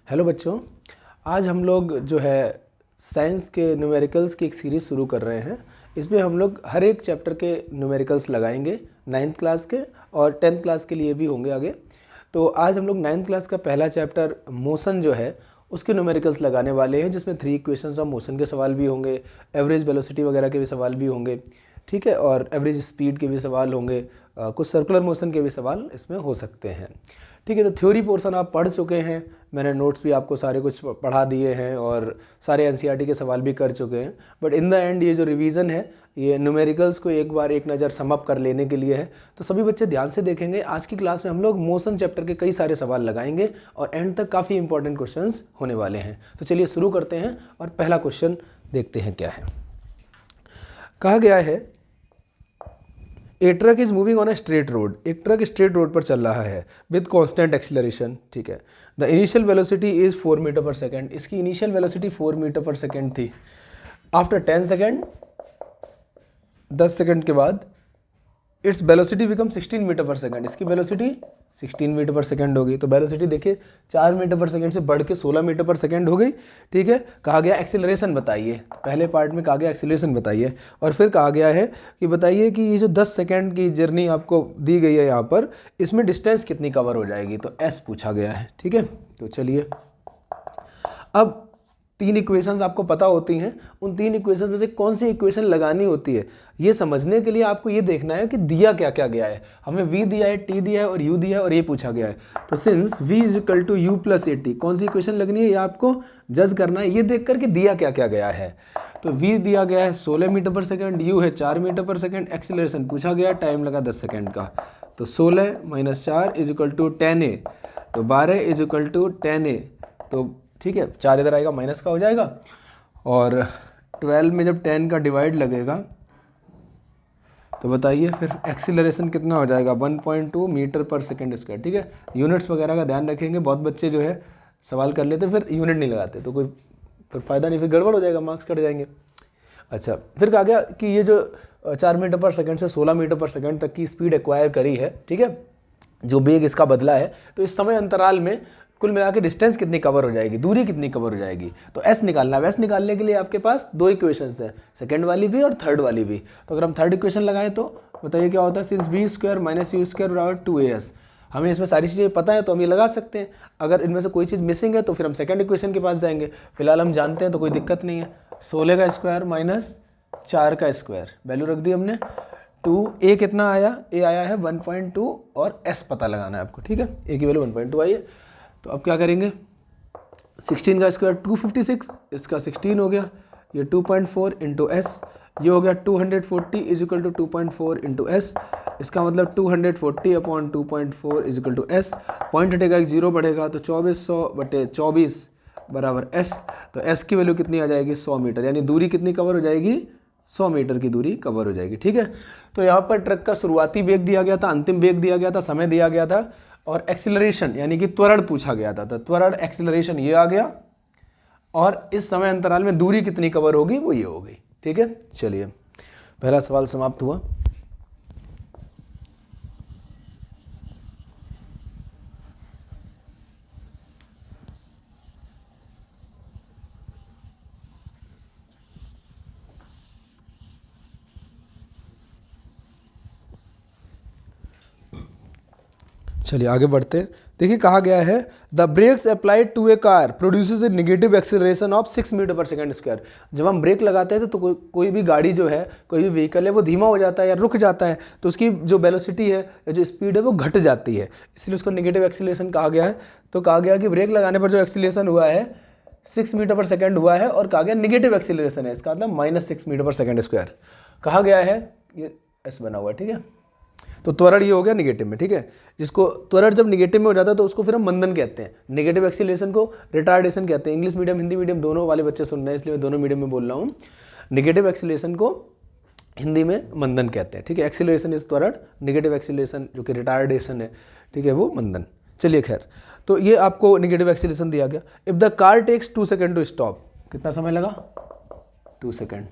Hello बच्चों, आज हम लोग जो है साइंस के न्यूमेरिकल्स की एक सीरीज़ शुरू कर रहे हैं। इसमें हम लोग हर एक चैप्टर के न्यूमेरिकल्स लगाएंगे, 9th क्लास के और 10th क्लास के लिए भी होंगे आगे। तो आज हम लोग 9th क्लास का पहला चैप्टर मोशन जो है उसके न्यूमेरिकल्स लगाने वाले हैं, जिसमें 3 इक्वेशंस ऑफ मोशन के सवाल भी होंगे, एवरेज वेलोसिटी वगैरह के भी सवाल भी होंगे, ठीक है, और एवरेज स्पीड के भी सवाल होंगे, कुछ सर्कुलर मोशन के भी सवाल इसमें हो सकते हैं। ठीक है, तो थ्योरी पोर्शन आप पढ़ चुके हैं, मैंने नोट्स भी आपको सारे कुछ पढ़ा दिए हैं और सारे एनसीईआरटी के सवाल भी कर चुके हैं। बट इन द एंड ये जो रिवीजन है ये न्यूमेरिकल्स को एक बार एक नज़र सम अप कर लेने के लिए है। तो सभी बच्चे ध्यान से देखेंगे। आज की क्लास में हम लोग मोशन चैप्टर के कई सारे सवाल लगाएंगे और एंड तक काफ़ी इंपॉर्टेंट क्वेश्चंस होने वाले हैं। तो चलिए शुरू करते हैं और पहला क्वेश्चन देखते हैं क्या है। कहा गया है a truck is moving on a straight road. एक ट्रक स्ट्रेट रोड पर चल रहा है विद कांस्टेंट एक्सीलरेशन। ठीक है, the initial velocity is 4 meter per second. इसकी initial velocity 4 meter per second थी। आफ्टर 10 सेकेंड, 10 सेकेंड के बाद its velocity become 16 meter per second. इसकी वेलोसिटी 16 मीटर पर सेकेंड हो गई। तो वेलोसिटी देखिए 4 मीटर पर सेकेंड से बढ़ के 16 मीटर पर सेकेंड हो गई। ठीक है, कहा गया एक्सीलरेशन बताइए। पहले पार्ट में कहा गया एक्सीलरेशन बताइए और फिर कहा गया है कि बताइए कि ये जो 10 सेकेंड की जर्नी आपको दी गई है यहाँ पर, इसमें डिस्टेंस कितनी कवर हो जाएगी। तो एस पूछा गया है। ठीक है, तो चलिए अब 3 इक्वेशंस आपको पता होती हैं। उन 3 इक्वेशंस में से कौन सी इक्वेशन लगानी होती है ये समझने के लिए आपको ये देखना है कि दिया क्या क्या गया है। हमें v दिया है, t दिया है और u दिया है और ये पूछा गया है। तो since v is equal to u plus A t, कौन सी इक्वेशन लगनी है ये आपको जज करना है, ये देख कर कि दिया क्या क्या गया है। तो v दिया गया है 16 मीटर पर सेकेंड, u है 4 मीटर पर सेकेंड, एक्सीलरेशन पूछा गया, टाइम लगा 10 सेकेंड का। तो 16 minus 4 is equal to 10a, तो 12 इज इक्वल टू 10a। तो ठीक है, 4 इधर आएगा, माइनस का हो जाएगा और 12 में जब 10 का डिवाइड लगेगा तो बताइए फिर एक्सीलरेशन कितना हो जाएगा, 1.2 मीटर पर सेकेंड स्क्वायर। ठीक है, यूनिट्स वगैरह का ध्यान रखेंगे। बहुत बच्चे जो है सवाल कर लेते फिर यूनिट नहीं लगाते, तो कोई फिर फ़ायदा नहीं, फिर गड़बड़ हो जाएगा, मार्क्स कट जाएंगे। अच्छा, फिर कहा गया कि ये जो 4 मीटर पर सेकेंड से 16 मीटर पर सेकेंड तक की स्पीड एक्वायर करी है, ठीक है, जो वेग इसका बदला है, तो इस समय अंतराल में कुल मिला के डिस्टेंस कितनी कवर हो जाएगी, दूरी कितनी कवर हो जाएगी। तो एस निकालना है। एस निकालने के लिए आपके पास 2 इक्वेशंस है, सेकंड वाली भी और थर्ड वाली भी। तो अगर हम थर्ड इक्वेशन लगाएं तो बताइए क्या होता है, since b square minus u square बराबर 2as। हमें इसमें सारी चीज़ें पता है तो हम ये लगा सकते हैं। अगर इनमें से कोई चीज़ मिसिंग है तो फिर हम सेकंड इक्वेशन के पास जाएंगे। फिलहाल हम जानते हैं तो कोई दिक्कत नहीं है। 16 का स्क्वायर माइनस 4 का स्क्वायर, वैल्यू रख दी हमने 2। ए कितना आया, ए आया है 1.2 और एस पता लगाना है आपको। ठीक है, ए की वैल्यू 1.2 आई है। तो अब क्या करेंगे, 16 का स्क्वायर 256, इसका 16 हो गया, ये 2.4 इंटू एस, ये हो गया 240 is equal to 2.4 into s. इसका मतलब 240 upon 2.4 is equal to s. Point हटेगा, एक जीरो बढ़ेगा, तो 2400 बटे 24 बराबर एस। तो एस की वैल्यू कितनी आ जाएगी, 100 मीटर, यानी दूरी कितनी कवर हो जाएगी, 100 मीटर की दूरी कवर हो जाएगी। ठीक है, तो यहाँ पर ट्रक का शुरुआती वेग दिया गया था, अंतिम वेग दिया गया था, समय दिया गया था और एक्सीलरेशन यानी कि त्वरण पूछा गया था। तो त्वरण एक्सीलरेशन ये आ गया और इस समय अंतराल में दूरी कितनी कवर होगी वो ये हो गई। ठीक है, चलिए पहला सवाल समाप्त हुआ। चलिए आगे बढ़ते हैं। देखिए कहा गया है the brakes applied to a car produces the negative acceleration of 6 metre per second square. जब हम ब्रेक लगाते हैं तो कोई भी गाड़ी जो है, कोई भी व्हीकल है, वो धीमा हो जाता है या रुक जाता है, तो उसकी जो वेलोसिटी है या जो स्पीड है वो घट जाती है, इसलिए उसको नेगेटिव एक्सीलरेशन कहा गया है। तो कहा गया कि ब्रेक लगाने पर जो एक्सीलरेशन हुआ है 6 मीटर पर सेकेंड हुआ है और कहा गया निगेटिव एक्सीलरेशन है, इसका मतलब -6 मीटर पर सेकेंड स्क्वायर कहा गया है। ये एस बना हुआ है। ठीक है, तो त्वरण ये हो गया निगेटिव में। ठीक है, जिसको त्वरण जब निगेटिव में हो जाता है तो उसको फिर हम मंदन कहते हैं। नेगेटिव एक्सीलरेशन को रिटार्डेशन कहते हैं। इंग्लिश मीडियम हिंदी मीडियम दोनों वाले बच्चे सुन रहे हैं, इसलिए मैं दोनों मीडियम में बोल रहा हूँ। नेगेटिव एक्सीलरेशन को हिंदी में मंदन कहते हैं। ठीक है, एक्सीलरेशन इज त्वरण, नेगेटिव एक्सीलरेशन जो कि रिटार्डेशन है, ठीक है, वो मंदन। चलिए खैर, तो ये आपको नेगेटिव एक्सीलरेशन दिया गया। If the car takes 2 second to stop, कितना समय लगा, 2 सेकेंड,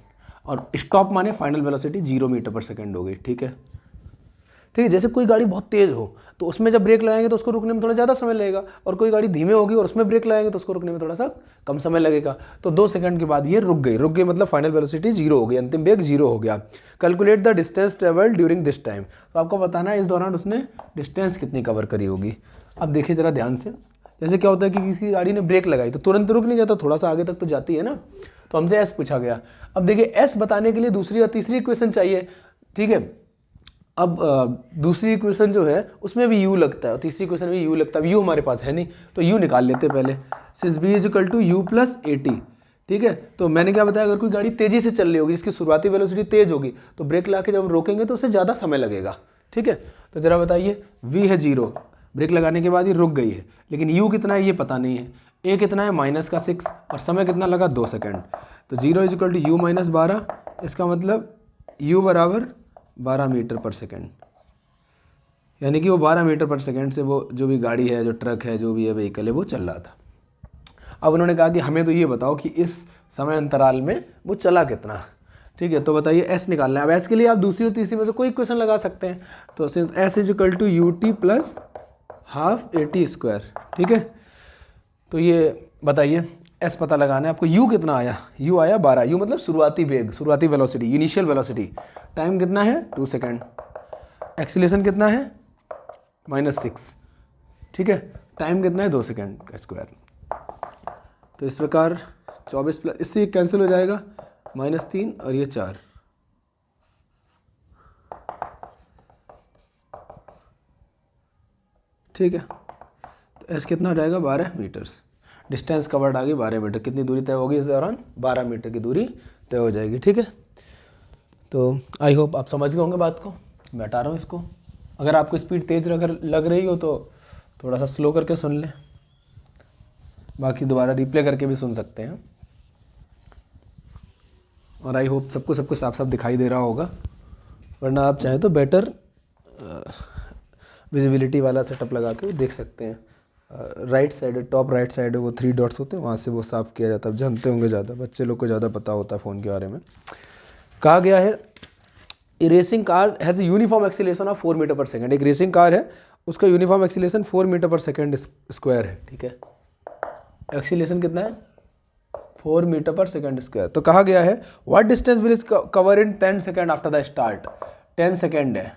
और स्टॉप माने final velocity 0 metre per second हो गई। ठीक है, ठीक है। जैसे कोई गाड़ी बहुत तेज़ हो तो उसमें जब ब्रेक लगाएंगे तो उसको रुकने में थोड़ा ज़्यादा समय लगेगा, और कोई गाड़ी धीमे होगी और उसमें ब्रेक लगाएंगे तो उसको रुकने में थोड़ा सा कम समय लगेगा। तो 2 सेकंड के बाद ये रुक गई मतलब फाइनल वेलोसिटी 0 हो गई, अंतिम वेग 0 हो गया। Calculate the distance travel during this time, तो आपको बताना है इस दौरान उसने डिस्टेंस कितनी कवर करी होगी। अब देखिए ज़रा ध्यान से, जैसे क्या होता है कि किसी गाड़ी ने ब्रेक लगाई तो तुरंत रुक नहीं जाता, थोड़ा सा आगे तक तो जाती है ना, तो हमसे एस पूछा गया। अब देखिए एस बताने के लिए दूसरी और तीसरी इक्वेशन चाहिए, ठीक है। अब दूसरी इक्वेशन जो है उसमें भी u लगता है और तीसरी इक्वेशन में u लगता है, u हमारे पास है नहीं तो u निकाल लेते हैं पहले। Since b is equal to u plus A t, ठीक है। तो मैंने क्या बताया, अगर कोई गाड़ी तेज़ी से चल रही होगी, इसकी शुरुआती वेलोसिटी तेज़ होगी, तो ब्रेक लगा के जब हम रोकेंगे तो उसे ज़्यादा समय लगेगा, ठीक है। तो ज़रा बताइए, v है 0, ब्रेक लगाने के बाद ही रुक गई है, लेकिन u कितना है ये पता नहीं है, a कितना है -6 और समय कितना लगा 2 सेकेंड। तो 0 इज इक्वल टू यू -12, इसका मतलब u बराबर 12 मीटर पर सेकेंड, यानी कि वो 12 मीटर पर सेकेंड से वो जो भी गाड़ी है, जो ट्रक है, जो भी है व्हीकल है, वो चल रहा था। अब उन्होंने कहा कि हमें तो ये बताओ कि इस समय अंतराल में वो चला कितना, ठीक है। तो बताइए एस निकालना है। अब एस के लिए आप दूसरी और तीसरी में से कोई इक्वेशन लगा सकते हैं। तो since s is equal to u t plus half a t square, ठीक है। तो ये बताइए एस पता लगाना है आपको। यू कितना आया, यू आया 12, यू मतलब शुरुआती वेग, शुरुआती वेलोसिटी, इनिशियल वेलोसिटी। टाइम कितना है 2 सेकेंड। एक्सीलेशन कितना है -6, ठीक है। टाइम कितना है 2 सेकेंड का स्क्वायर। तो इस प्रकार 24 प्लस, इससे कैंसिल हो जाएगा, -3 और ये 4, ठीक है। तो एस कितना हो जाएगा 12 मीटर्स। डिस्टेंस कवर्ड आ गई 12 मीटर। कितनी दूरी तय होगी इस दौरान, 12 मीटर की दूरी तय हो जाएगी, ठीक है। तो आई होप आप समझ गए होंगे बात को। मैं हटा रहा हूँ इसको। अगर आपको स्पीड तेज़ लग रही हो तो थोड़ा सा स्लो करके सुन लें, बाकी दोबारा रिप्ले करके भी सुन सकते हैं। और आई होप सबको साफ साफ दिखाई दे रहा होगा, वरना आप चाहें तो बेटर विजिबिलिटी वाला सेटअप लगा के देख सकते हैं। Right side, top right side वो 3 डॉट्स होते हैं, वहाँ से वो साफ किया जाता है। जानते होंगे ज़्यादा, बच्चे लोग को ज़्यादा पता होता है फ़ोन के बारे में। कहा गया है a racing car has a uniform acceleration of 4 meter per second. एक रेसिंग कार है, उसका uniform acceleration 4 meter per second square है, ठीक है। एक्सीलेशन कितना है 4 मीटर पर सेकेंड स्क्वायर। तो कहा गया है what distance will is cover in 10 second after the start. 10 second है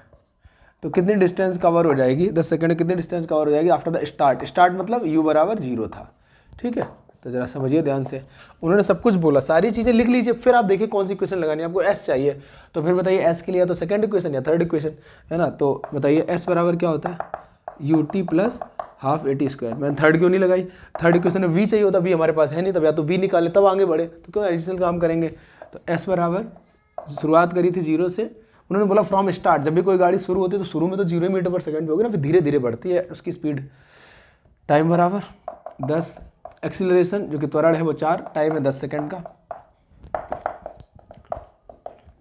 तो कितनी डिस्टेंस कवर हो जाएगी, 10 सेकेंड में कितनी डिस्टेंस कवर हो जाएगी आफ्टर द स्टार्ट। स्टार्ट मतलब u बराबर 0 था, ठीक है। तो जरा समझिए ध्यान से, उन्होंने सब कुछ बोला, सारी चीज़ें लिख लीजिए, फिर आप देखिए कौन सी इक्वेशन लगानी है। आपको s चाहिए तो फिर बताइए s के लिए या तो सेकंड इक्वेशन या थर्ड इक्वेशन, है ना। तो बताइए s बराबर क्या होता है, you t plus half a t square. मैंने थर्ड क्यों नहीं लगाई, थर्ड इक्वेशन में v चाहिए होता, v हमारे पास है नहीं, तब या तो v निकाले तब आगे बढ़े, तो क्यों एडिशनल काम करेंगे। तो s बराबर, शुरुआत करी थी 0 से, उन्होंने बोला फ्रॉम स्टार्ट। जब भी कोई गाड़ी शुरू होती है तो शुरू में तो 0 मीटर पर सेकंड पे होगी ना, फिर धीरे धीरे बढ़ती है उसकी स्पीड। टाइम बराबर 10, एक्सीलरेशन जो कि त्वरण है वो 4, टाइम है 10 सेकंड का।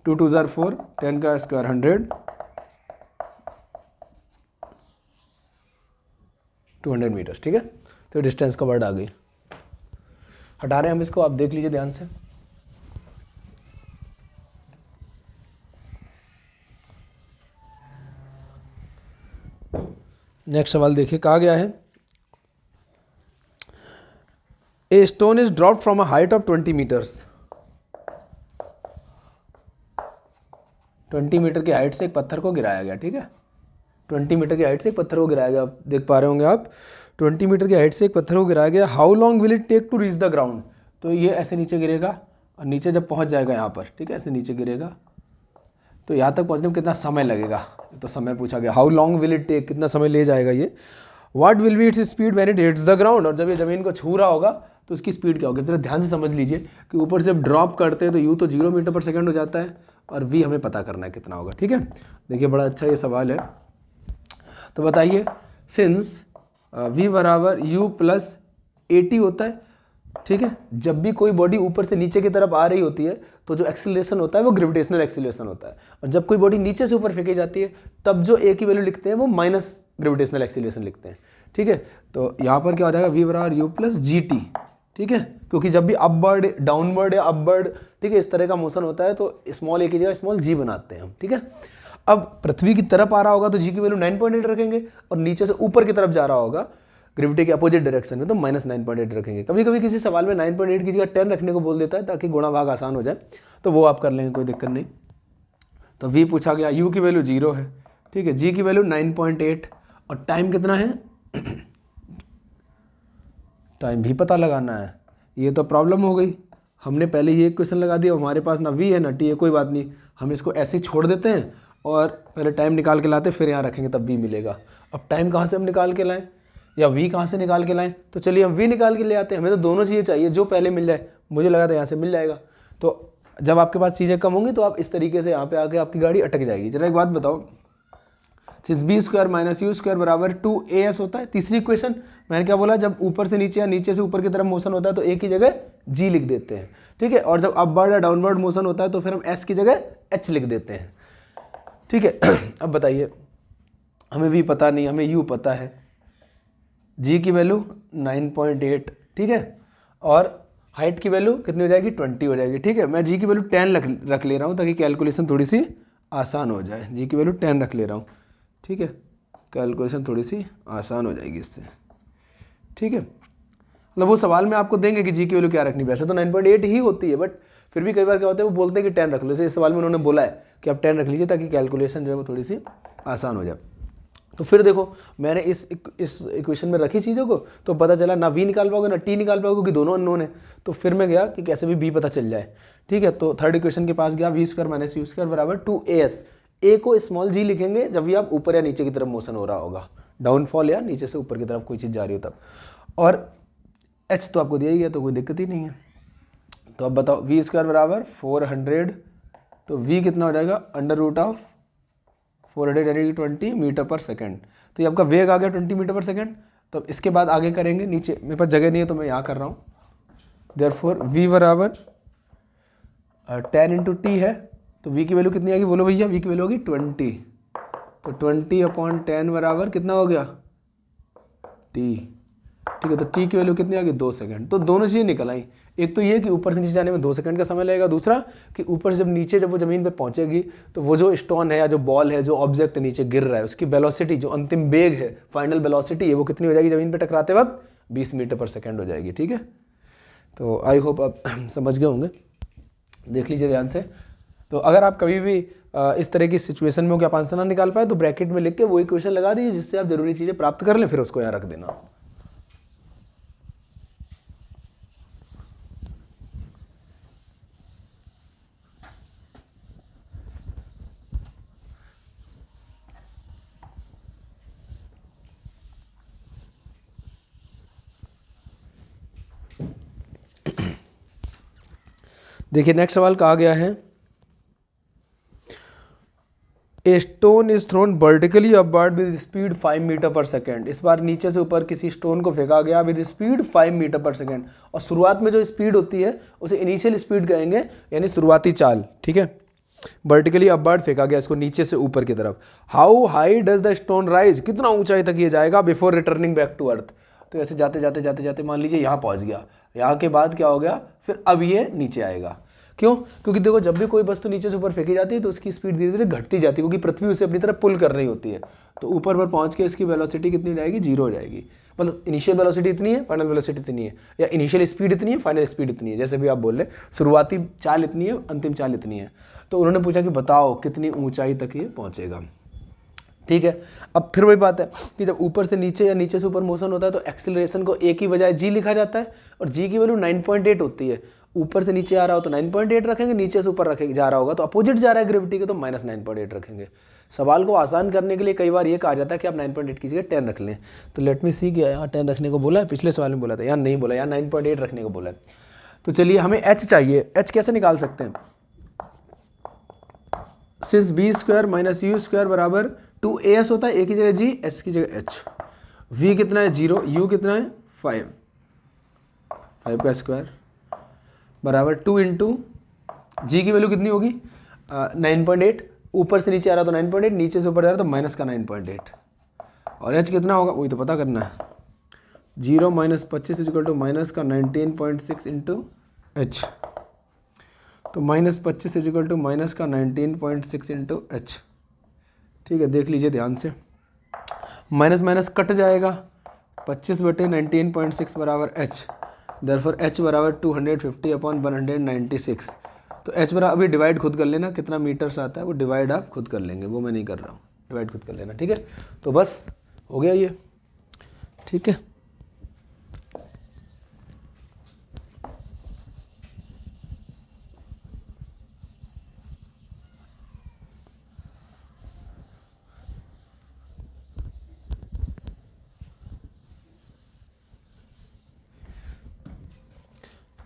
2 2 ज़ार 4, 10 का स्क्वायर 100, 200 मीटर, ठीक है। तो डिस्टेंस का वर्ड आ गई। हटा रहे हैं हम इसको, आप देख लीजिए ध्यान से। नेक्स्ट सवाल देखिए, कहा गया है a stone is dropped from a height of 20 metres. 20 metre की हाइट से एक पत्थर को गिराया गया, ठीक है। 20 मीटर की हाइट से एक पत्थर को गिराया गया, आप देख पा रहे होंगे आप, 20 मीटर की हाइट से एक पत्थर को गिराया गया। How long will it take to reach the ground. तो ये ऐसे नीचे गिरेगा और नीचे जब पहुंच जाएगा यहाँ पर, ठीक है, ऐसे नीचे गिरेगा तो यहाँ तक पहुँचने में कितना समय लगेगा, तो समय पूछा गया। How long will it take, कितना समय ले जाएगा ये। What will be its speed when it hits the ground, और जब ये ज़मीन को छू रहा होगा तो उसकी स्पीड क्या होगी। तो ध्यान से समझ लीजिए कि ऊपर से जब ड्रॉप करते हैं तो यू तो 0 मीटर पर सेकंड हो जाता है और वी हमें पता करना है कितना होगा, ठीक है। देखिए बड़ा अच्छा ये सवाल है। तो बताइए, सिंस v बराबर u प्लस ए टी होता है, ठीक है, जब भी कोई बॉडी ऊपर से नीचे की तरफ आ रही होती है तो जो एक्सीलरेशन होता है वो ग्रेविटेशनल एक्सीलरेशन होता है, और जब कोई बॉडी नीचे से ऊपर फेंकी जाती है तब जो a की वैल्यू लिखते हैं वो माइनस ग्रेविटेशनल एक्सीलरेशन लिखते हैं, ठीक है। तो यहाँ पर क्या हो जाएगा, v बराबर u प्लस जी टी, ठीक है, क्योंकि जब भी अपवर्ड डाउनवर्ड या अपवर्ड, ठीक है, इस तरह का मोशन होता है तो स्मॉल a की जगह स्मॉल g बनाते हैं हम, ठीक है। अब पृथ्वी की तरफ आ रहा होगा तो जी की वैल्यू 9.8 रखेंगे, और नीचे से ऊपर की तरफ जा रहा होगा ग्रेविटी के अपोजिट डायरेक्शन में तो -9.8 रखेंगे। कभी कभी किसी सवाल में 9.8 की जगह 10 रखने को बोल देता है ताकि गुणा भाग आसान हो जाए, तो वो आप कर लेंगे, कोई दिक्कत नहीं। तो v पूछा गया, u की वैल्यू 0 है, ठीक है, g की वैल्यू 9.8 और टाइम कितना है, टाइम भी पता लगाना है। ये तो प्रॉब्लम हो गई, हमने पहले ही एक क्वेश्चन लगा दिया, हमारे पास ना v है ना t है, कोई बात नहीं, हम इसको ऐसे ही छोड़ देते हैं और पहले टाइम निकाल के लाते फिर यहाँ रखेंगे तब v मिलेगा। अब टाइम कहाँ से हम निकाल के लाएं या v कहाँ से निकाल के लाएं, तो चलिए हम v निकाल के ले आते हैं, हमें तो दोनों चीज़ें चाहिए, जो पहले मिल जाए, मुझे लगा था यहाँ से मिल जाएगा। तो जब आपके पास चीज़ें कम होंगी तो आप इस तरीके से यहाँ पे आके आपकी गाड़ी अटक जाएगी। जरा एक बात बताओ, since b square minus u square बराबर 2as होता है, तीसरी इक्वेशन मैंने क्या बोला, जब ऊपर से नीचे या नीचे से ऊपर की तरफ मोशन होता है तो a की जगह g लिख देते हैं, ठीक है, और जब अपवर्ड या डाउनवर्ड मोशन होता है तो फिर हम s की जगह h लिख देते हैं, ठीक है। अब बताइए, हमें v पता नहीं, हमें u पता है, g की वैल्यू 9.8, ठीक है, और हाइट की वैल्यू कितनी हो जाएगी, 20 हो जाएगी, ठीक है। मैं g की वैल्यू 10 रख ले रहा हूँ ताकि कैलकुलेशन थोड़ी सी आसान हो जाए, g की वैल्यू 10 रख ले रहा हूँ, ठीक है, कैलकुलेशन थोड़ी सी आसान हो जाएगी इससे, ठीक है। मतलब वो सवाल में आपको देंगे कि जी की वैल्यू क्या रखनी, वैसे तो 9.8 ही होती है, बट फिर भी कई बार क्या होता है वो बोलते हैं कि 10 रख लो, जैसे इस सवाल में उन्होंने बोला है कि आप 10 रख लीजिए ताकि कैलकुलेशन जो है वो थोड़ी सी आसान हो जाए। तो फिर देखो मैंने इस इक्वेशन में रखी चीज़ों को तो पता चला ना v निकाल पाओगे ना t निकाल पाओगे क्योंकि दोनों अननोन है, तो फिर मैं गया कि कैसे भी b पता चल जाए, ठीक है। तो थर्ड इक्वेशन के पास गया, v square minus u square बराबर 2as, a को स्मॉल g लिखेंगे जब भी आप ऊपर या नीचे की तरफ मोशन हो रहा होगा, डाउनफॉल या नीचे से ऊपर की तरफ कोई चीज़ जा रही हो तब, और h तो आपको दिया ही गया तो कोई दिक्कत ही नहीं है। तो अब बताओ v स्क्वायर बराबर 400, तो v कितना हो जाएगा अंडर रूट ऑफ 400 यानी 20 मीटर पर सेकेंड, तो ये आपका वेग आ गया 20 मीटर पर सेकेंड। तो अब इसके बाद आगे करेंगे, नीचे मेरे पास जगह नहीं है तो मैं यहाँ कर रहा हूँ, देयरफॉर v बराबर 10 इंटू टी है, तो v की वैल्यू कितनी आएगी बोलो भैया, v की वैल्यू होगी 20, तो 20/10 बराबर कितना हो गया t, ठीक है। तो t की वैल्यू कितनी आ गई 2 सेकंड। तो दोनों चीज़ें निकल आई, एक तो ये कि ऊपर से नीचे जाने में 2 सेकंड का समय लगेगा, दूसरा कि ऊपर से जब वो ज़मीन पे पहुंचेगी तो वो जो स्टोन है या जो बॉल है, जो ऑब्जेक्ट नीचे गिर रहा है, उसकी वेलोसिटी, जो अंतिम वेग है, फाइनल वेलोसिटी है, वो कितनी हो जाएगी ज़मीन पर टकराते वक्त 20 मीटर पर सेकेंड हो जाएगी, ठीक है। तो आई होप आप समझ गए होंगे, देख लीजिए ध्यान से। तो अगर आप कभी भी इस तरह की सिचुएशन में हो कि आप आंसर ना निकाल पाए तो ब्रैकेट में लिख के वो इक्वेशन लगा दीजिए जिससे आप जरूरी चीज़ें प्राप्त कर लें, फिर उसको यहाँ रख देना। देखिए नेक्स्ट सवाल कहा गया है, a stone is thrown vertically upward with speed 5 metre per second. इस बार नीचे से ऊपर किसी स्टोन को फेंका गया with speed 5 metre per second, और शुरुआत में जो स्पीड होती है उसे इनिशियल स्पीड कहेंगे, यानी शुरुआती चाल, ठीक है। वर्टिकली अपवर्ड फेंका गया इसको नीचे से ऊपर की तरफ। How high does the stone rise, कितना ऊंचाई तक ये जाएगा before returning back to earth. तो ऐसे जाते जाते जाते जाते मान लीजिए यहाँ पहुँच गया, यहाँ के बाद क्या हो गया, फिर अब ये नीचे आएगा। क्यों? क्योंकि देखो जब भी कोई वस्तु नीचे से ऊपर फेंकी जाती है तो उसकी स्पीड धीरे धीरे घटती जाती है, क्योंकि पृथ्वी उसे अपनी तरफ पुल कर रही होती है। तो ऊपर पर पहुंच के इसकी वेलोसिटी कितनी हो जाएगी, 0 हो जाएगी। मतलब इनिशियल वेलोसिटी इतनी है, फाइनल वेलोसिटी इतनी है, या इनिशियल स्पीड इतनी है, फाइनल स्पीड इतनी है, जैसे भी आप बोल रहे, शुरुआती चाल इतनी है, अंतिम चाल इतनी है। तो उन्होंने पूछा कि बताओ कितनी ऊंचाई तक ये पहुंचेगा, ठीक है। अब फिर वही बात है कि जब ऊपर से नीचे या नीचे से ऊपर मोशन होता है तो एक्सेलरेशन को a की बजाय g लिखा जाता है, और g की वैल्यू 9.8 होती है। ऊपर से नीचे आ रहा हो तो 9.8 रखेंगे, नीचे से ऊपर रखेंगे जा रहा होगा तो अपोजिट जा रहा है ग्रेविटी के तो -9.8 रखेंगे। सवाल को आसान करने के लिए कई बार ये कहा जाता है कि आप 9.8 की जगह 10 रख लें। तो लेट मी सी, क्या यहाँ 10 रखने को बोला है, पिछले सवाल में बोला था, यहाँ नहीं बोला, यहाँ 9.8 रखने को बोला है। तो चलिए हमें h चाहिए, h कैसे निकाल सकते हैं, since b square minus u square बराबर 2as होता है, a की जगह g, s की जगह h। v कितना है 0, u कितना है 5 का स्क्वायर बराबर 2 इंटू जी की वैल्यू कितनी होगी 9.8, ऊपर से नीचे आ रहा तो 9.8, नीचे से ऊपर जा रहा तो माइनस का 9.8, और h कितना होगा वही तो पता करना है। 0 - 25 इक्वल टू माइनस का 19.6 इंटू एच, तो -25 इक्वल टू माइनस का 19.6 इंटू एच। ठीक है, देख लीजिए ध्यान से, माइनस माइनस कट जाएगा, 25/19.6 बराबर h, देयरफॉर h बराबर 250/196। तो h बराबर, अभी डिवाइड खुद कर लेना, कितना मीटर्स आता है वो डिवाइड आप खुद कर लेंगे, वो मैं नहीं कर रहा हूँ, डिवाइड खुद कर लेना, ठीक है। तो बस हो गया ये, ठीक है।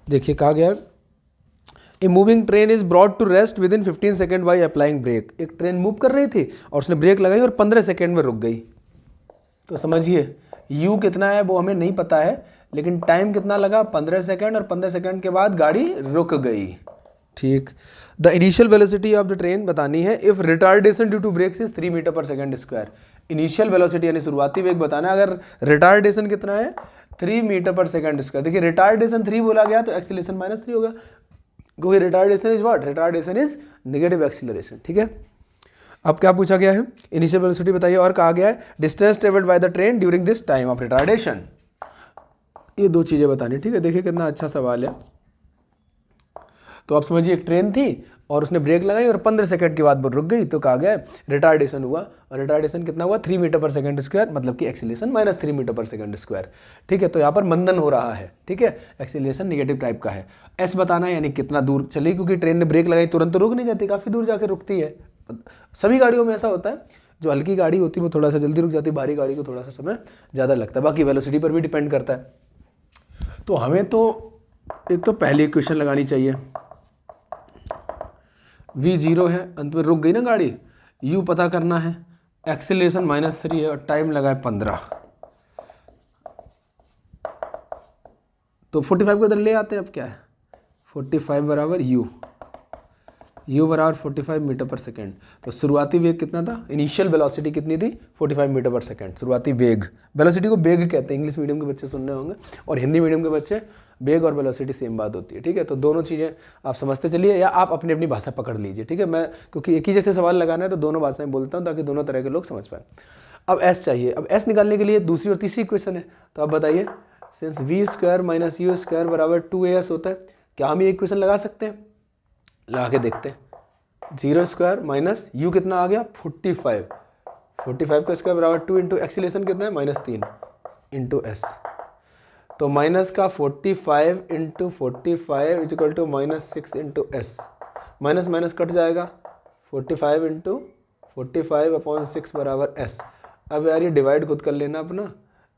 देखिए कहा गया, a moving train is brought to rest within 15 second by applying brake. एक ट्रेन मूव कर रही थी और उसने ब्रेक लगाई और 15 सेकेंड में रुक गई। तो समझिए u कितना है वो हमें नहीं पता है, लेकिन टाइम कितना लगा, 15 सेकेंड, और 15 सेकेंड के बाद गाड़ी रुक गई, ठीक। The initial velocity of the train बतानी है if retardation due to brakes is 3 metre per second square. Initial velocity यानी शुरुआती वेग बताना है, अगर रिटार्डेशन कितना है 3 मीटर पर सेकेंड स्क्वायर। देखिए रिटार्डेशन 3 बोला गया तो एक्सीलरेशन -3 होगा, क्योंकि retardation is what, retardation is negative acceleration, ठीक है। अब क्या पूछा गया है, इनिशियल वेलोसिटी बताइए, और कहा गया है distance travelled by the train during this time of retardation. ये दो चीजें बतानी, ठीक है। देखिए कितना अच्छा सवाल है। तो आप समझिए एक ट्रेन थी और उसने ब्रेक लगाई और 15 सेकंड के बाद वो रुक गई, तो कहा गया रिटार्डेशन हुआ, और रिटार्डेशन कितना हुआ 3 मीटर पर सेकंड स्क्वायर, मतलब कि acceleration -3 metre per second square, ठीक है। तो यहाँ पर मंदन हो रहा है, ठीक है, एक्सीलरेशन नेगेटिव टाइप का है। एस बताना है यानी कितना दूर चली, क्योंकि ट्रेन ने ब्रेक लगाई तुरंत तो रुक नहीं जाती, काफ़ी दूर जाकर रुकती है। सभी गाड़ियों में ऐसा होता है, जो हल्की गाड़ी होती है वो थोड़ा सा जल्दी रुक जाती है, भारी गाड़ी को थोड़ा सा समय ज़्यादा लगता है, बाकी वेलोसिटी पर भी डिपेंड करता है। तो हमें तो एक तो पहली इक्वेशन लगानी चाहिए, v 0 है, अंत में रुक गई ना गाड़ी, u पता करना है, एक्सीलरेशन -3 है और टाइम लगा है 15। तो 45 को इधर ले आते हैं, अब क्या है 45 बराबर u बराबर 45 मीटर पर सेकेंड। तो शुरुआती वेग कितना था, इनिशियल वेलोसिटी कितनी थी 45 मीटर पर सेकेंड, शुरुआती वेग, वेलोसिटी को वेग कहते हैं, इंग्लिश मीडियम के बच्चे सुन रहे होंगे, और हिंदी मीडियम के बच्चे वेग और वेलोसिटी सेम बात होती है, ठीक है। तो दोनों चीज़ें आप समझते चलिए, या आप अपनी अपनी भाषा पकड़ लीजिए, ठीक है। मैं क्योंकि एक ही जैसे सवाल लगाना है तो दोनों भाषाएं बोलता हूँ ताकि दोनों तरह के लोग समझ पाए। अब एस चाहिए, अब एस निकालने के लिए दूसरी और तीसरी इक्वेशन है, तो आप बताइए, since v square minus u square बराबर 2as होता है, क्या हम ये इक्वेशन लगा सकते हैं, लगा के देखते हैं। 0 स्क्वायर माइनस यू कितना आ गया 45 का स्क्वायर बराबर 2 इंटू एक्सीलरेशन कितना है -3 इंटू एस। तो माइनस का 45 into 45 is equal to -6 into s, minus minus cut जाएगा, 45 इंटू 45/6 बराबर एस। अब यार ये डिवाइड खुद कर लेना अपना,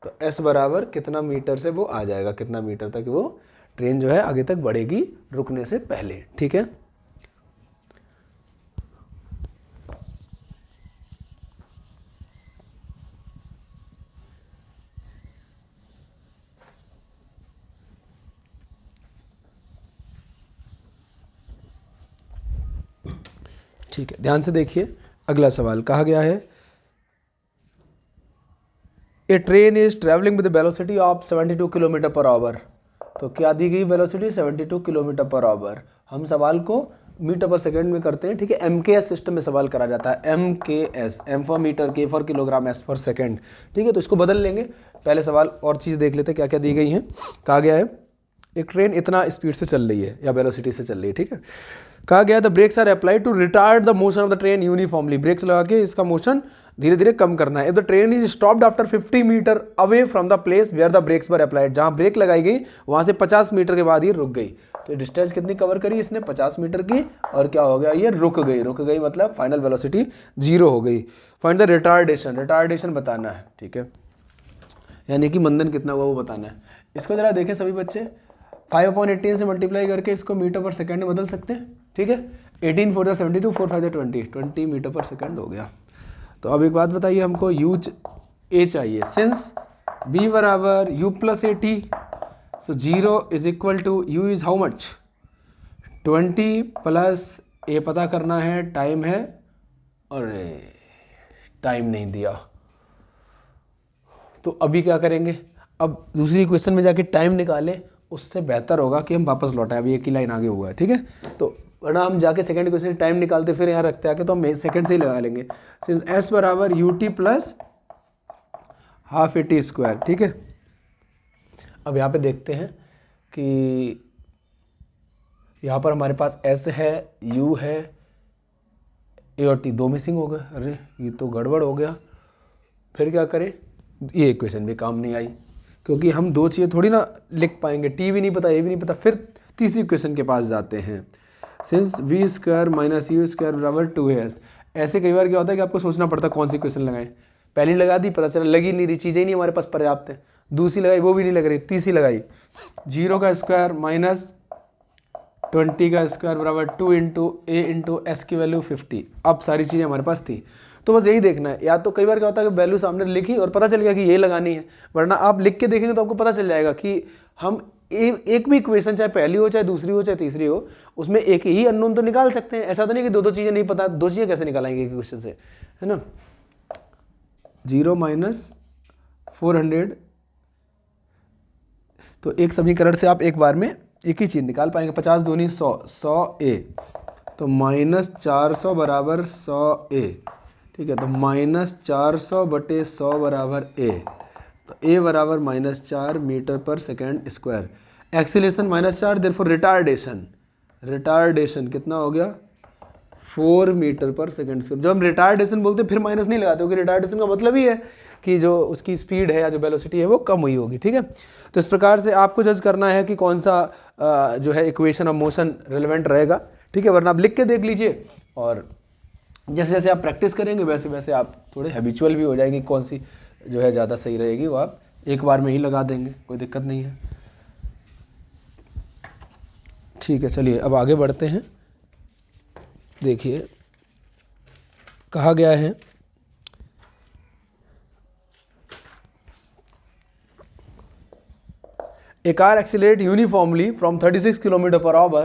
तो एस बराबर कितना मीटर से वो आ जाएगा, कितना मीटर तक वो ट्रेन जो है आगे तक बढ़ेगी रुकने से पहले, ठीक है। ठीक है, ध्यान से देखिए, अगला सवाल कहा गया है, a train is travelling with velocity of 72 kilometer per hour. तो क्या दी गई वेलोसिटी 72 किलोमीटर पर आवर। हम सवाल को मीटर पर सेकंड में करते हैं, ठीक है। MKS सिस्टम में सवाल करा जाता है, MKS, M for metre, K for kilogram, S for second, ठीक है। तो इसको बदल लेंगे, पहले सवाल और चीज़ देख लेते हैं क्या क्या दी गई हैं। कहा गया है एक ट्रेन इतना स्पीड से चल रही है या वेलोसिटी से चल रही है, ठीक है। कहा गया the brakes are applied to retard the motion of the train uniformly. Brakes लगा के इसका मोशन धीरे धीरे कम करना है। If the train is stopped after 50 metre away from the place where the brakes were applied, जहां ब्रेक लगाई गई वहां से 50 मीटर के बाद ये रुक गई। तो डिस्टेंस कितनी कवर करी इसने 50 मीटर की, और क्या हो गया ये रुक गई मतलब फाइनल वेलोसिटी 0 हो गई। फाइंड द रिटार्डेशन, रिटार्डेशन बताना है, ठीक है, यानी कि मंदन कितना हुआ वो बताना है। इसको जरा देखें सभी बच्चे, 5/18 से मल्टीप्लाई करके इसको मीटर पर सेकंड में बदल सकते हैं, ठीक है। 18 4 72, 4 5 20 मीटर पर सेकंड हो गया। तो अब एक बात बताइए, हमको यूज ए चाहिए, सिंस बी बराबर U plus A T, so 0 is equal to U is how much 20 plus A पता करना है, टाइम है, और टाइम नहीं दिया। तो अभी क्या करेंगे, अब दूसरी क्वेश्चन में जाके टाइम निकालें, उससे बेहतर होगा कि हम वापस लौटाएं। अभी एक ही लाइन आगे हुआ है, ठीक है। तो वरना हम जाके सेकंड इक्वेशन टाइम निकालते फिर यहाँ रखते आके, तो हम सेकंड से ही लगा लेंगे। सिंस s बराबर ut plus half a t square, ठीक है। अब यहाँ पे देखते हैं कि यहाँ पर हमारे पास s है, u है, a और t दो मिसिंग हो गए। अरे ये तो गड़बड़ हो गया, फिर क्या करें? ये इक्वेशन भी काम नहीं आई, क्योंकि हम दो चीज़ें थोड़ी ना लिख पाएंगे, t भी नहीं पता, a भी नहीं पता। फिर तीसरी इक्वेशन के पास जाते हैं। Since v square minus u square बराबर 2as। ऐसे कई बार क्या होता है कि आपको सोचना पड़ता है कौन सी इक्वेशन लगाएं। पहली लगा दी, पता चला लगी नहीं रही, चीज़ें ही नहीं हमारे पास पर्याप्त है। दूसरी लगाई, वो भी नहीं लग रही, तीसरी लगाई, 0 का स्क्वायर माइनस 20 का स्क्वायर बराबर 2 इंटू ए इंटू एस की वैल्यू 50। अब सारी चीज़ें हमारे पास थी, तो बस यही देखना है। या तो कई बार क्या होता है कि वैल्यू सामने लिखी और पता चल गया कि ये लगानी है, वरना आप लिख के देखेंगे तो आपको पता चल जाएगा कि हम एक भी इक्वेशन, चाहे पहली हो, चाहे दूसरी हो, चाहे तीसरी हो, उसमें एक ही अननोन तो निकाल सकते हैं। ऐसा तो नहीं कि दो चीज़ें नहीं पता, दो चीज़ें कैसे निकालेंगे एक क्वेश्चन से, है ना। 0 माइनस 400, तो एक समीकरण से आप एक बार में एक ही चीज़ निकाल पाएंगे। 50 दूनी 100, 100a, तो माइनस 400 बराबर 100a, ठीक है। तो माइनस 400 बटे 100 बराबर a, तो a बराबर -4 meter per second square. Acceleration -4, therefore retardation कितना हो गया? 4 मीटर पर सेकेंड स्क्वायर। जब हम रिटार्डेशन बोलते हैं फिर माइनस नहीं लगाते, क्योंकि रिटार्डेशन का मतलब ही है कि जो उसकी स्पीड है या जो वेलोसिटी है वो कम हुई होगी, ठीक है। तो इस प्रकार से आपको जज करना है कि कौन सा जो है इक्वेशन ऑफ मोशन रिलेवेंट रहेगा, ठीक है। वरना आप लिख के देख लीजिए, और जैसे जैसे आप प्रैक्टिस करेंगे वैसे वैसे आप थोड़े हैबिचुअल भी हो जाएंगे। कौन सी जो है ज़्यादा सही रहेगी वो आप एक बार में ही लगा देंगे, कोई दिक्कत नहीं है, ठीक है। चलिए अब आगे बढ़ते हैं। देखिए कहा गया है A car accelerates uniformly from 36 km per hour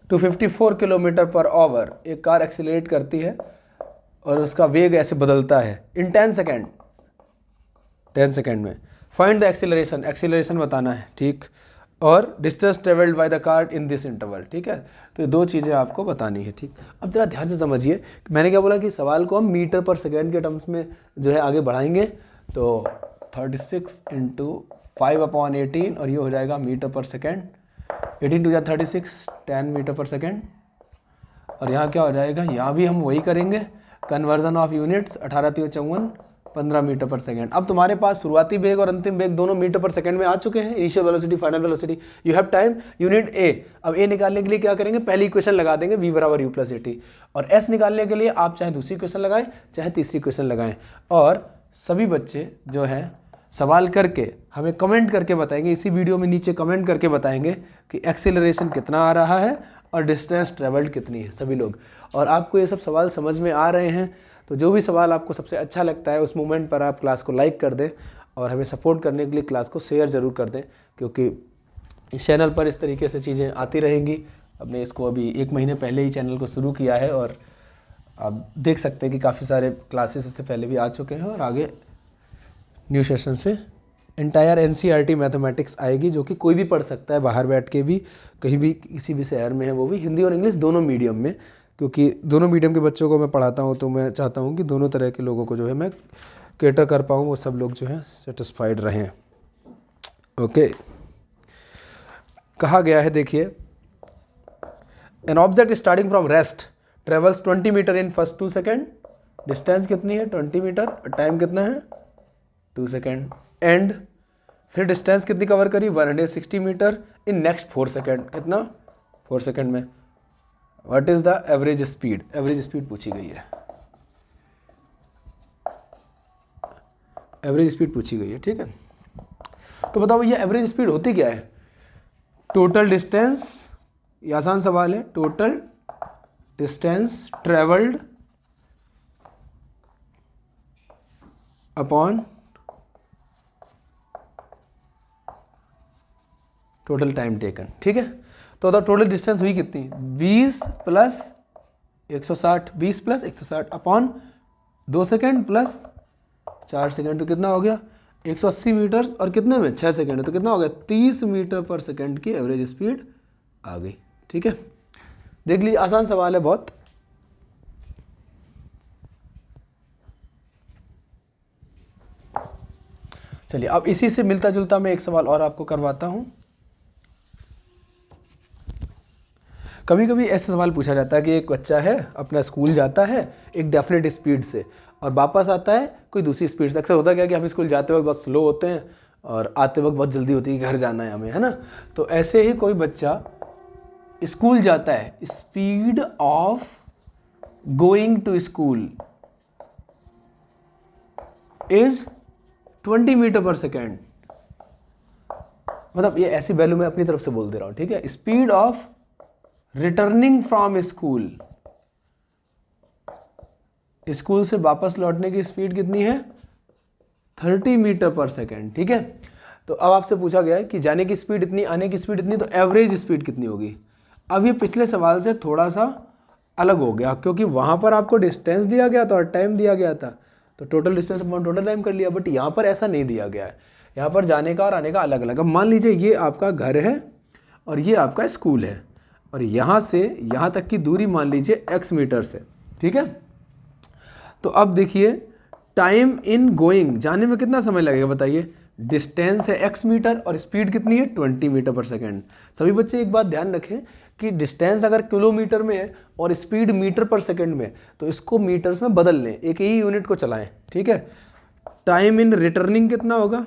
to 54 km per hour। एक कार एक्सीलरेट करती है और उसका वेग ऐसे बदलता है इन 10 सेकेंड, 10 सेकेंड में। फाइंड द एक्सीलरेशन, एक्सीलरेशन बताना है, ठीक। और distance travelled by the car in this interval, ठीक है। तो ये दो चीज़ें आपको बतानी है, ठीक। अब जरा ध्यान से समझिए, मैंने क्या बोला कि सवाल को हम मीटर पर सेकेंड के टर्म्स में जो है आगे बढ़ाएंगे। तो 36 इंटू 5/18 और ये हो जाएगा metre per second. 18 to 36, 10 metre per second. और यहाँ क्या हो जाएगा, यहाँ भी हम वही करेंगे, conversion of units, 18×3 = 15 metre per second. अब तुम्हारे पास शुरुआती वेग और अंतिम वेग दोनों मीटर पर सेकेंड में आ चुके हैं, initial velocity, final velocity. You have time, unit A. अब ए निकालने के लिए क्या करेंगे, पहली इक्वेशन लगा देंगे, v बराबर u + at। और s निकालने के लिए आप चाहे दूसरी इक्वेशन लगाएं, चाहे तीसरी इक्वेशन लगाएं। और सभी बच्चे जो है सवाल करके हमें कमेंट करके बताएंगे, इसी वीडियो में नीचे कमेंट करके बताएंगे कि एक्सेलरेशन कितना आ रहा है और डिस्टेंस ट्रेवल्ड कितनी है, सभी लोग। और आपको ये सब सवाल समझ में आ रहे हैं, तो जो भी सवाल आपको सबसे अच्छा लगता है उस मोमेंट पर आप क्लास को लाइक कर दें, और हमें सपोर्ट करने के लिए क्लास को शेयर ज़रूर कर दें, क्योंकि इस चैनल पर इस तरीके से चीज़ें आती रहेंगी। हमने इसको अभी 1 महीने पहले ही चैनल को शुरू किया है, और आप देख सकते हैं कि काफ़ी सारे क्लासेस इससे पहले भी आ चुके हैं, और आगे न्यू सेशन से एंटायर NCERT मैथमेटिक्स आएगी, जो कि कोई भी पढ़ सकता है, बाहर बैठ के भी, कहीं भी किसी भी शहर में है, वो भी हिंदी और इंग्लिश दोनों मीडियम में। क्योंकि दोनों मीडियम के बच्चों को मैं पढ़ाता हूँ, तो मैं चाहता हूँ कि दोनों तरह के लोगों को जो है मैं कैटर कर पाऊँ, वो सब लोग जो हैं सेटिस्फाइड रहें। ओके, कहा गया है, देखिए, an object starting from rest travels 20 metre in first 2 second. Distance कितनी है, 20 मीटर, टाइम कितना है, 2 सेकेंड। एंड फिर डिस्टेंस कितनी कवर करी, 160 मीटर इन नेक्स्ट 4 सेकेंड। कितना, 4 सेकेंड में। What is the average speed, average speed पूछी गई है, एवरेज स्पीड पूछी गई है, ठीक है। तो बताओ ये एवरेज स्पीड होती क्या है, टोटल डिस्टेंस, ये आसान सवाल है, total distance travelled upon total time taken, ठीक है। तो टोटल डिस्टेंस हुई कितनी, 20 + 160, 20 + 160 अपॉन 2 सेकेंड प्लस 4 सेकेंड, तो कितना हो गया, 180 मीटर और कितने में 6 सेकेंड है, तो कितना हो गया 30 मीटर पर सेकेंड की एवरेज स्पीड आ गई। ठीक है, देख लीजिए आसान सवाल है बहुत। चलिए अब इसी से मिलता जुलता मैं एक सवाल और आपको करवाता हूं। कभी कभी ऐसा सवाल पूछा जाता है कि एक बच्चा है अपना स्कूल जाता है एक डेफिनेट स्पीड से और वापस आता है कोई दूसरी स्पीड से। अक्सर होता क्या कि हम स्कूल जाते वक्त बहुत स्लो होते हैं और आते वक्त बहुत जल्दी होती है कि घर जाना है हमें, है ना। तो ऐसे ही कोई बच्चा स्कूल जाता है, speed of going to school is 20 metre per second. मतलब ये ऐसी वैल्यू मैं अपनी तरफ से बोल दे रहा हूं, ठीक है। Speed of returning from school, school से वापस लौटने की स्पीड कितनी है 30 मीटर पर सेकेंड। ठीक है, तो अब आपसे पूछा गया है कि जाने की स्पीड इतनी, आने की स्पीड इतनी, तो एवरेज स्पीड कितनी होगी। अब ये पिछले सवाल से थोड़ा सा अलग हो गया क्योंकि वहां पर आपको डिस्टेंस दिया गया था और टाइम दिया गया था, तो total distance upon total time कर लिया। बट यहाँ पर ऐसा नहीं दिया गया है, यहाँ पर जाने का और आने का अलग अलग। अब मान लीजिए ये आपका घर है और ये आपका स्कूल है और यहाँ से यहाँ तक की दूरी मान लीजिए x मीटर्स है। ठीक है, तो अब देखिए टाइम इन गोइंग, जाने में कितना समय लगेगा बताइए। डिस्टेंस है x मीटर और स्पीड कितनी है 20 मीटर पर सेकेंड। सभी बच्चे एक बात ध्यान रखें कि डिस्टेंस अगर किलोमीटर में है और स्पीड मीटर पर सेकेंड में, तो इसको मीटर्स में बदल लें, एक ही यूनिट को चलाएं। ठीक है, टाइम इन रिटर्निंग कितना होगा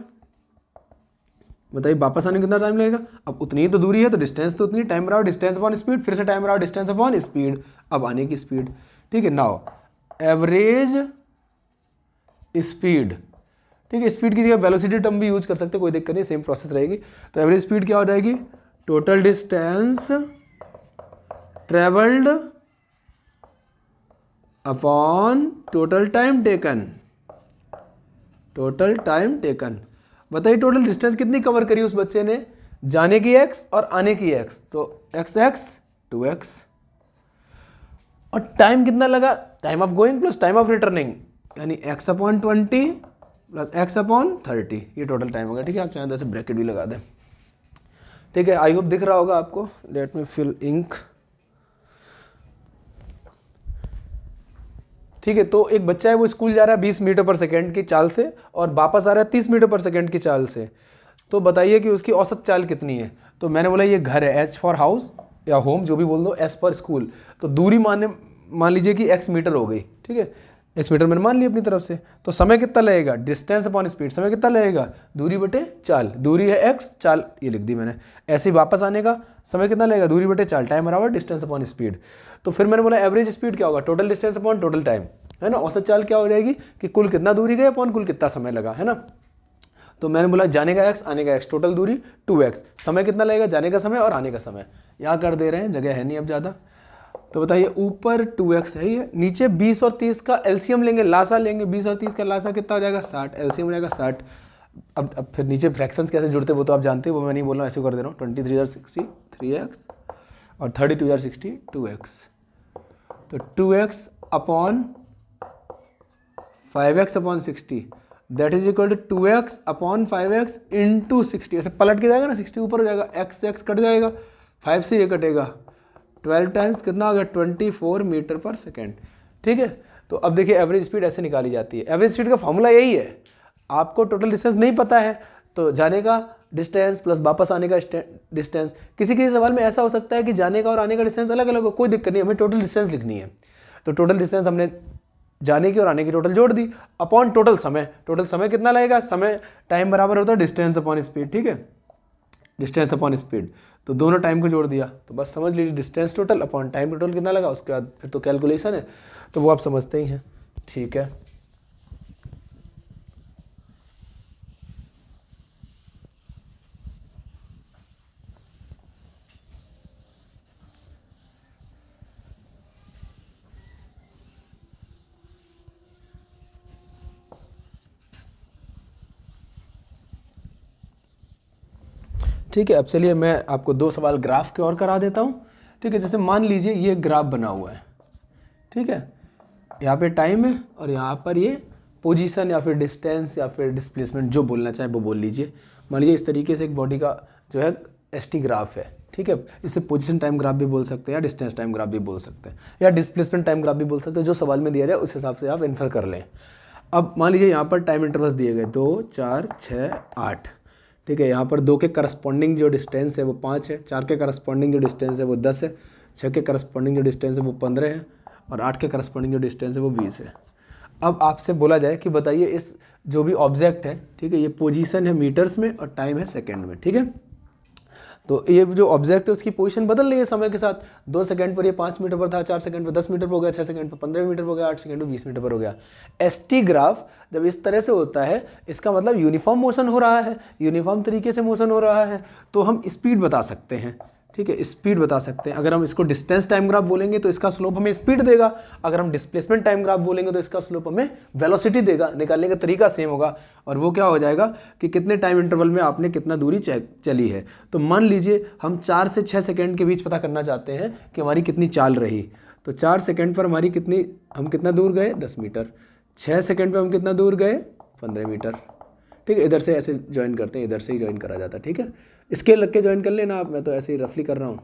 बताइए, वापस आने में कितना टाइम लगेगा। अब उतनी ही तो दूरी है तो डिस्टेंस तो उतनी, टाइम बराबर डिस्टेंस अपॉन स्पीड, फिर से टाइम बराबर डिस्टेंस अपॉन स्पीड, अब आने की स्पीड। ठीक है, नाउ एवरेज स्पीड, ठीक है, स्पीड की जगह वेलोसिटी टर्म भी यूज कर सकते हैं, कोई दिक्कत नहीं, सेम प्रोसेस रहेगी। तो एवरेज स्पीड क्या हो जाएगी, total distance travelled upon total time taken, total time taken. बताइए टोटल डिस्टेंस कितनी कवर करी उस बच्चे ने, जाने की x और आने की x, तो x 2x। और टाइम कितना लगा, time of going plus time of returning, यानी x upon 20 plus x upon 30, ये टोटल टाइम होगा। ठीक है, आप चाहें तो ऐसे ब्रैकेट भी लगा दें। ठीक है, आई होप दिख रहा होगा आपको। Let me fill ink. ठीक है, तो एक बच्चा है वो स्कूल जा रहा है 20 मीटर पर सेकेंड की चाल से और वापस आ रहा है 30 मीटर पर सेकेंड की चाल से। तो बताइए कि उसकी औसत चाल कितनी है। तो मैंने बोला ये घर है, H फॉर हाउस या होम जो भी बोल दो, S फॉर स्कूल। तो दूरी मान लीजिए कि x मीटर हो गई। ठीक है, x मीटर मैंने मान लिया अपनी तरफ से। तो समय कितना लगेगा, डिस्टेंस अपॉन स्पीड, समय कितना लगेगा, दूरी बटे चाल, दूरी है x, चाल ये लिख दी मैंने। ऐसे ही वापस आने का समय कितना लगेगा, दूरी बटे चाल, टाइम बराबर डिस्टेंस अपॉन स्पीड। तो फिर मैंने बोला एवरेज स्पीड क्या होगा, total distance upon total time, है ना। औसत चाल क्या हो जाएगी कि कुल कितना दूरी गई अपॉन कुल कितना समय लगा, है ना। तो मैंने बोला जाने का x आने का x, टोटल दूरी 2x, समय कितना लगेगा, जाने का समय और आने का समय यहाँ कर दे रहे हैं, जगह है नहीं अब ज़्यादा। तो बताइए ऊपर 2x है ये, नीचे 20 और 30 का एलसीएम लेंगे, लासा लेंगे, 20 और 30 का लासा कितना हो जाएगा 60, एलसीएम हो जाएगा 60। अब फिर नीचे फ्रैक्शंस कैसे जुड़ते वो तो आप जानते हैं, वो मैं नहीं बोल रहा हूँ, ऐसे कर दे रहा हूँ। 23 और 60 3x और 32 और 60 2x। तो 2x upon 5x upon 60 that is equal to 2x upon 5x into 60। ऐसे पलट के जाएगा ना, 60 ऊपर हो जाएगा, x से x कट जाएगा, 5 से ये कटेगा, 12 टाइम्स कितना हो गया 24 मीटर पर सेकेंड। ठीक है, तो अब देखिए एवरेज स्पीड ऐसे निकाली जाती है। एवरेज स्पीड का फॉर्मूला यही है, आपको टोटल डिस्टेंस नहीं पता है तो जाने का डिस्टेंस प्लस वापस आने का डिस्टेंस। किसी किसी सवाल में ऐसा हो सकता है कि जाने का और आने का डिस्टेंस अलग अलग हो, कोई दिक्कत नहीं, हमें टोटल डिस्टेंस लिखनी है। तो टोटल डिस्टेंस हमने जाने की और आने की टोटल जोड़ दी अपॉन टोटल समय। टोटल समय कितना लगेगा, समय टाइम बराबर होता है डिस्टेंस अपॉन स्पीड। ठीक है, डिस्टेंस अपॉन स्पीड, तो दोनों टाइम को जोड़ दिया तो बस समझ लीजिए distance total upon time total कितना लगा। उसके बाद फिर तो कैलकुलेशन है, तो वो आप समझते ही हैं। ठीक है, ठीक है। अब चलिए मैं आपको 2 सवाल ग्राफ के और करा देता हूँ। ठीक है, जैसे मान लीजिए ये ग्राफ बना हुआ है, ठीक है, यहाँ पे टाइम है और यहाँ पर ये पोजीशन या फिर डिस्टेंस या फिर डिस्प्लेसमेंट जो बोलना चाहे वो बोल लीजिए। मान लीजिए इस तरीके से एक बॉडी का जो है एसटी ग्राफ है, ठीक है, इसे पोजीशन टाइम ग्राफ भी बोल सकते हैं या डिस्टेंस टाइम ग्राफ भी बोल सकते हैं या डिस्प्लेसमेंट टाइम ग्राफ भी बोल सकते हैं, जो सवाल में दिया जाए उस हिसाब से आप इन्फर कर लें। अब मान लीजिए यहाँ पर टाइम इंटरवल्स दिए गए 2, 4, 6, 8, ठीक है। यहाँ पर 2 के करस्पॉन्डिंग जो डिस्टेंस है वो 5 है, 4 के करस्पॉन्डिंग जो डिस्टेंस है वो 10 है, 6 के करस्पॉन्डिंग जो डिस्टेंस है वो 15 है और 8 के करस्पॉन्डिंग जो डिस्टेंस है वो 20 है। अब आपसे बोला जाए कि बताइए इस जो भी ऑब्जेक्ट है, ठीक है, ये पोजीशन है मीटर्स में और टाइम है सेकंड में, ठीक है। तो ये जो ऑब्जेक्ट है उसकी पोजीशन बदल रही है समय के साथ। 2 सेकंड पर ये 5 मीटर पर था, 4 सेकंड पर 10 मीटर पर हो गया, 6 सेकंड पर 15 मीटर पर हो गया, 8 सेकंड पर 20 मीटर पर हो गया। एसटी ग्राफ जब इस तरह से होता है इसका मतलब यूनिफॉर्म मोशन हो रहा है, यूनिफॉर्म तरीके से मोशन हो रहा है, तो हम स्पीड बता सकते हैं, ठीक है, स्पीड बता सकते हैं। अगर हम इसको डिस्टेंस टाइम ग्राफ बोलेंगे तो इसका स्लोप हमें स्पीड देगा, अगर हम डिस्प्लेसमेंट टाइम ग्राफ बोलेंगे तो इसका स्लोप हमें वेलोसिटी देगा। निकालने का तरीका सेम होगा और वो क्या हो जाएगा कि कितने टाइम इंटरवल में आपने कितना दूरी चली है। तो मान लीजिए हम 4 से 6 सेकंड के बीच पता करना चाहते हैं कि हमारी कितनी चाल रही, तो 4 सेकंड पर हमारी हम कितना दूर गए 10 मीटर, 6 सेकंड पर हम कितना दूर गए 15 मीटर, ठीक है। इधर से ऐसे ज्वाइन करते हैं, इधर से ही ज्वाइन करा जाता है, ठीक है। स्केल रख के ज्वाइन कर लेना आप, मैं तो ऐसे ही रफली कर रहा हूँ।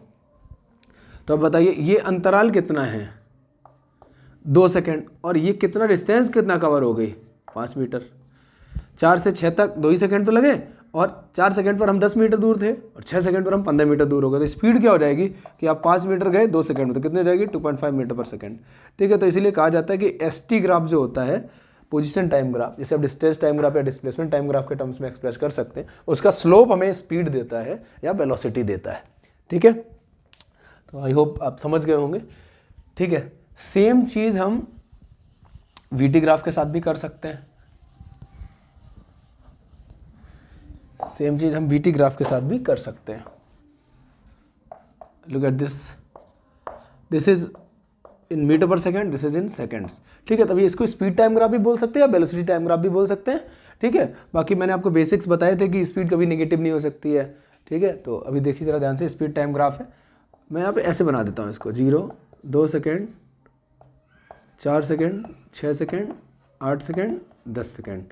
तो अब बताइए ये अंतराल कितना है 2 सेकंड और ये कितना डिस्टेंस कितना कवर हो गई 5 मीटर। 4 से 6 तक 2 ही सेकंड तो लगे और 4 सेकंड पर हम 10 मीटर दूर थे और 6 सेकंड पर हम 15 मीटर दूर हो गए। तो स्पीड क्या हो जाएगी कि आप 5 मीटर गए 2 सेकंड में, तो कितनी हो जाएगी 2.5 मीटर पर सेकंड, ठीक है। तो इसीलिए कहा जाता है कि एसटी ग्राफ जो होता है पोजीशन टाइम ग्राफ, जैसे आप डिस्टेंस टाइम ग्राफ या डिस्प्लेसमेंट टाइम ग्राफ के टर्म्स में एक्सप्रेस कर सकते हैं, उसका स्लोप हमें स्पीड देता है या वेलोसिटी देता है, ठीक है। तो आई होप आप समझ गए होंगे, ठीक है। सेम चीज़ हम वीटी ग्राफ के साथ भी कर सकते हैं, सेम चीज़ हम वीटी ग्राफ के साथ भी कर सकते हैं। Look at this is in meter per second, this is in seconds, ठीक है। तभी इसको स्पीड टाइम ग्राफ भी बोल सकते हैं या वेलोसिटी टाइम ग्राफ भी बोल सकते हैं, ठीक है। बाकी मैंने आपको बेसिक्स बताए थे कि स्पीड कभी नेगेटिव नहीं हो सकती है, ठीक है। तो अभी देखिए ज़रा ध्यान से, स्पीड टाइम ग्राफ है, मैं यहाँ पे ऐसे बना देता हूँ इसको 0, 2 second, 4 second, 6 second, 8 second, 10 second.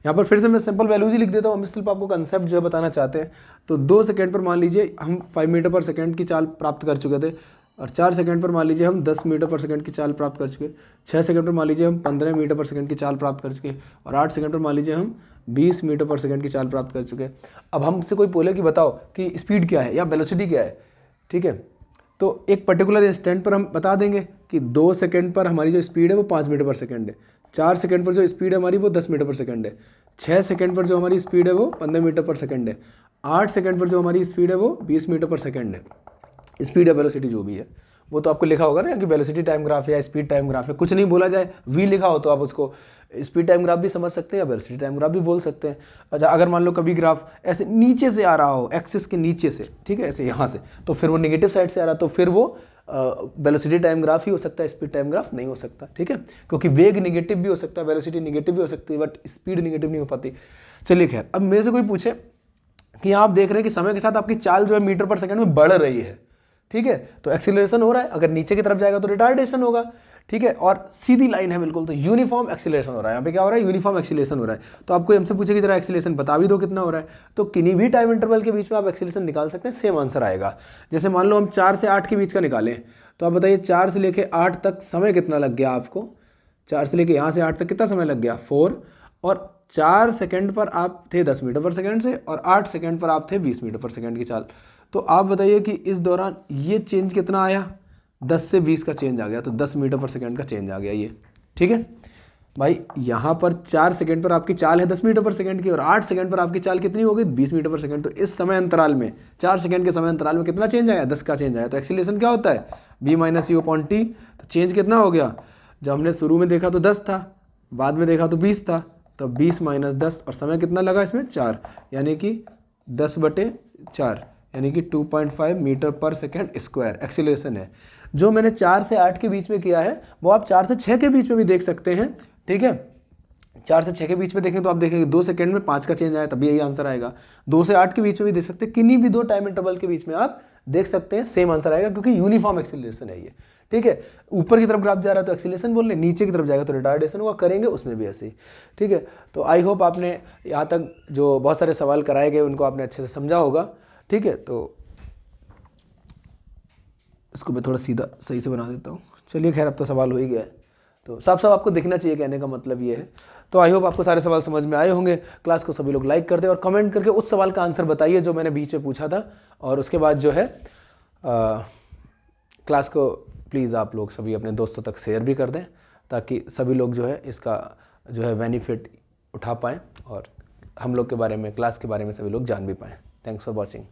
यहाँ पर फिर से मैं सिंपल वैल्यूज ही लिख देता हूँ, हम सिर्फ आपको कंसेप्ट जो है बताना चाहते हैं। तो 2 सेकेंड पर मान लीजिए हम 5 मीटर पर सेकेंड की चाल प्राप्त कर चुके थे और 4 सेकंड पर मान लीजिए हम 10 मीटर पर सेकंड की चाल प्राप्त कर चुके, 6 सेकंड पर मान लीजिए हम 15 मीटर पर सेकंड की चाल प्राप्त कर चुके और 8 सेकंड पर मान लीजिए हम 20 मीटर पर सेकंड की चाल प्राप्त कर चुके। अब हमसे कोई बोले कि बताओ कि स्पीड क्या है या वेलोसिटी क्या है, ठीक है। तो एक पर्टिकुलर इंस्टेंट पर हम बता देंगे कि 2 सेकंड पर हमारी जो स्पीड है वो 5 मीटर पर सेकंड है, 4 सेकंड पर जो स्पीड है हमारी वो 10 मीटर पर सेकंड है, 6 सेकंड पर जो हमारी स्पीड है वो 15 मीटर पर सेकंड है, 8 सेकंड पर जो हमारी स्पीड है वो 20 मीटर पर सेकंड है। स्पीड या वेलोसिटी जो भी है वो तो आपको लिखा होगा ना कि वेलोसिटी टाइम ग्राफ है या स्पीड टाइम ग्राफ है, कुछ नहीं बोला जाए वी लिखा हो तो आप उसको स्पीड टाइम ग्राफ भी समझ सकते हैं या वेलोसिटी टाइम ग्राफ भी बोल सकते हैं। अच्छा, अगर मान लो कभी ग्राफ ऐसे नीचे से आ रहा हो, एक्सिस के नीचे से, ठीक है, ऐसे यहाँ से, तो फिर वो नेगेटिव साइड से आ रहा तो फिर वो वेलोसिटी टाइम ग्राफ ही हो सकता है, स्पीड टाइम ग्राफ नहीं हो सकता, ठीक है। क्योंकि वेग नेगेटिव भी हो सकता है, वेलोसिटी नेगेटिव भी हो सकती है, बट स्पीड नेगेटिव नहीं हो पाती। चलिए खैर, अब मेरे से कोई पूछे कि आप देख रहे हैं कि समय के साथ आपकी चाल जो है मीटर पर सेकंड में बढ़ रही है, ठीक है, तो एक्सीलरेशन हो रहा है, अगर नीचे की तरफ जाएगा तो रिटार्डेशन होगा, ठीक है, और सीधी लाइन है बिल्कुल तो यूनिफॉर्म एक्सीलरेशन हो रहा है। यहाँ पे क्या हो रहा है, यूनिफॉर्म एक्सीलरेशन हो रहा है। तो आपको हमसे पूछे कि जरा एक्सीलरेशन बता भी दो कितना हो रहा है, तो किन्हीं भी टाइम इंटरवल के बीच में आप एक्सीलरेशन निकाल सकते हैं, सेम आंसर आएगा। जैसे मान लो हम 4 से 8 के बीच का निकालें, तो आप बताइए 4 से लेके 8 तक समय कितना लग गया आपको, 4 से लेके यहाँ से 8 तक कितना समय लग गया 4, और 4 सेकंड पर आप थे 10 मीटर पर सेकंड से और 8 सेकंड पर आप थे 20 मीटर पर सेकंड की चाल। तो आप बताइए कि इस दौरान ये चेंज कितना आया, 10 से 20 का चेंज आ गया, तो 10 मीटर पर सेकंड का चेंज आ गया ये, ठीक है भाई। यहाँ पर 4 सेकंड पर आपकी चाल है 10 मीटर पर सेकंड की और 8 सेकंड पर आपकी चाल कितनी हो गई 20 मीटर पर सेकंड। तो इस समय अंतराल में 4 सेकंड के समय अंतराल में कितना चेंज आया, 10 का चेंज आया। तो एक्सीलरेशन क्या होता है, b - u/t। तो चेंज कितना हो गया, जब हमने शुरू में देखा तो 10 था, बाद में देखा तो 20 था, तो 20 - 10 और समय कितना लगा इसमें 4, यानी कि 10/4 यानी कि 2.5 metre per second square acceleration है। जो मैंने 4 से 8 के बीच में किया है वो आप 4 से 6 के बीच में भी देख सकते हैं, ठीक है। 4 से 6 के बीच में देखें तो आप देखेंगे 2 सेकंड में 5 का चेंज आया, तभी यही आंसर आएगा। 2 से 8 के बीच में भी देख सकते हैं, किन्हीं भी 2 टाइम इंटरवल के बीच में आप देख सकते हैं, सेम आंसर आएगा, क्योंकि यूनिफॉर्म एक्सीलरेशन है ये। ठीक है, ऊपर की तरफ ग्राफ जा रहा है तो एक्सीलरेशन बोल रहे, नीचे की तरफ जाएगा तो रिटार्डेशन होगा, करेंगे उसमें भी ऐसे ही। ठीक है, तो आई होप आपने यहाँ तक जो बहुत सारे सवाल कराए गए उनको आपने अच्छे से समझा होगा। ठीक है, तो इसको मैं थोड़ा सीधा सही से बना देता हूँ। चलिए खैर, अब तो सवाल हो ही गया है, तो साफ साफ आपको दिखना चाहिए, कहने का मतलब ये है। तो आई होप आपको सारे सवाल समझ में आए होंगे। क्लास को सभी लोग लाइक कर दें और कमेंट करके उस सवाल का आंसर बताइए जो मैंने बीच में पूछा था, और उसके बाद जो है क्लास को प्लीज़ आप लोग सभी अपने दोस्तों तक शेयर भी कर दें, ताकि सभी लोग जो है इसका जो है बेनिफिट उठा पाएँ और हम लोग के बारे में, क्लास के बारे में सभी लोग जान भी पाएँ। Thanks for watching.